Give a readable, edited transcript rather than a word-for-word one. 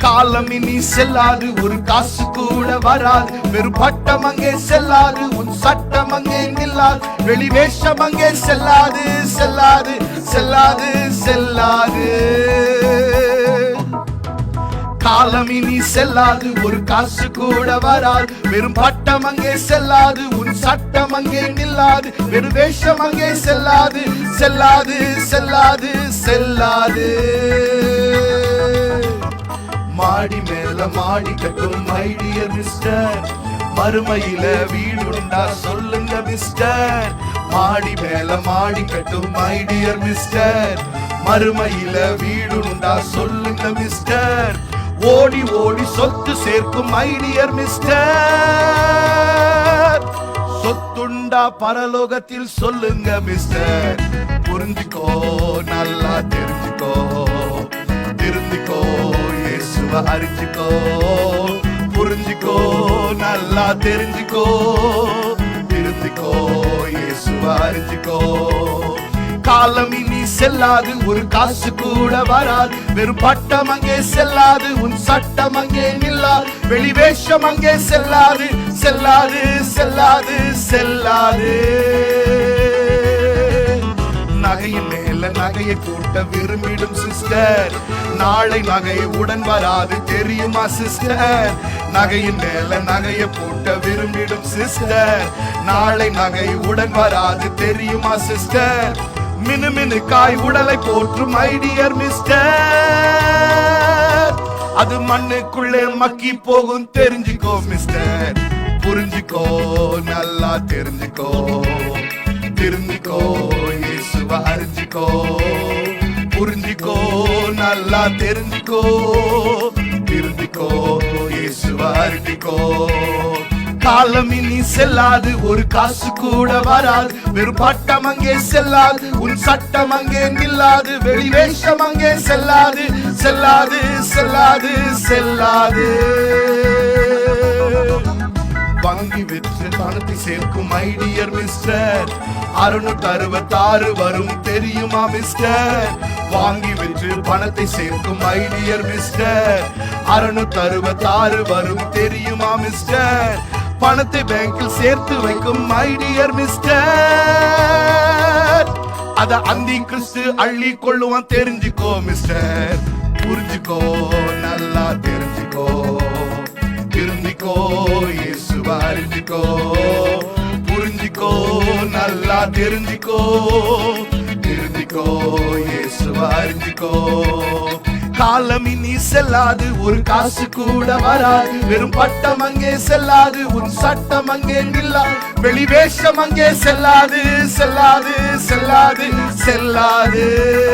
காலம் இனி செல்லாது, ஒரு காசு கூட வராது. வெறும் பட்டம் அங்கே செல்லாது, உன் சட்டம் அங்கே நில்லாது. வெளி வேஷம் அங்கே செல்லாது, செல்லாது, செல்லாது, செல்லாது. காலம் இனி செல்லாது, ஒரு காசு கூட வராது. வெறும் பட்டம் அங்கே செல்லாது, உன் சட்டம் அங்கே நில்லாது. வெறும் வேஷம் அங்கே செல்லாது, செல்லாது, செல்லாது, செல்லாது. மாடி மேல மாடி கட்டும் மை டியர் மிஸ்டர், மறுமையில வீடுண்டா சொல்லுங்க மிஸ்டர். மாடி மேல மாடி கட்டும் மை டியர் மிஸ்டர், மறுமையில வீடுண்டா சொல்லுங்க மிஸ்டர். ஓடி ஓடி சொத்து சேர்க்கும் மை டியர் மிஸ்டர், சொத்துண்டா பரலோகத்தில் சொல்லுங்க மிஸ்டர். புரிஞ்சுக்கோ, நல்லா தெரிஞ்சுக்கோ, திருந்திக்கோ, இயேசுவை அறிஞ்சுக்கோ. புரிஞ்சுக்கோ, நல்லா தெரிஞ்சுக்கோ, திருந்திக்கோ, இயேசுவை அறிஞ்சுக்கோ. காலம் இனி செல்லாது, ஒரு காசு கூட வராது. வெறும் பட்டம் அங்கே செல்லாது, உன் சட்டம் அங்கே நில்லாது. வெளி வேஷம் அங்கே செல்லாது, செல்லாது, செல்லாது, செல்லாது. நகையின் மேல நகையை கூட்ட விரும்பிடும் சிஸ்டர், நாளை நகை உடன் வராது தெரியுமா சிஸ்டர். நகையின் மேல நகையை போட்ட விரும்பிடும் சிஸ்டர், நாளை நகை உடன் வராது தெரியுமா சிஸ்டர். மினுமினு காய் உடலை போற்றும் மை டியர் மிஸ்டர், அது மண்ணுக்குள்ளே மக்கி போகும் தெரிஞ்சுக்கோ மிஸ்டர். புரிஞ்சுக்கோ, நல்லா தெரிஞ்சுக்கோ, திருந்திக்கோ, இயேசுவை அறிஞ்சுக்கோ. புரிஞ்சுக்கோ, நல்லா தெரிஞ்சுக்கோ, திருந்திக்கோ, இயேசுவை அறிஞ்சுக்கோ. காலம் இனி செல்லாது, ஒரு காசு கூட வராது. வெறும் பட்டம் அங்கே செல்லாது, உன் சட்டம் அங்கே நில்லாது. வெளி வேஷம் அங்கே செல்லாது, செல்லாது, செல்லாது, செல்லாது. வாங்கி விற்று பணத்தை சேர்க்கும் மை டியர் மிஸ்டர், 666 வரும் தெரியுமா மிஸ்டர். வாங்கி விற்று பணத்தை சேர்க்கும் மை டியர் மிஸ்டர், 666 வரும் தெரியுமா மிஸ்டர். பணத்தை பேங்கில் சேர்த்து வைக்கும் மை டியர் மிஸ்டர், அத அந்தி கிறிஸ்து அள்ளி கொள்ளுவான் தெரிஞ்சுக்கோ மிஸ்டர். புரிஞ்சுக்கோ, நல்லா தெரிஞ்சுக்கோ, திருந்திக்கோ, இயேசுவை அறிஞ்சுக்கோ. புரிஞ்சுக்கோ, நல்லா தெரிஞ்சுக்கோ, திருந்திக்கோ, இயேசுவை அறிஞ்சுக்கோ. காலம் இனி செல்லாது, ஒரு காசு கூட வராது. வெறும் பட்டம் அங்கே செல்லாது, உன் சட்டம் அங்கே நில்லாது. வெளி வேஷம் அங்கே செல்லாது, செல்லாது, செல்லாது, செல்லாது.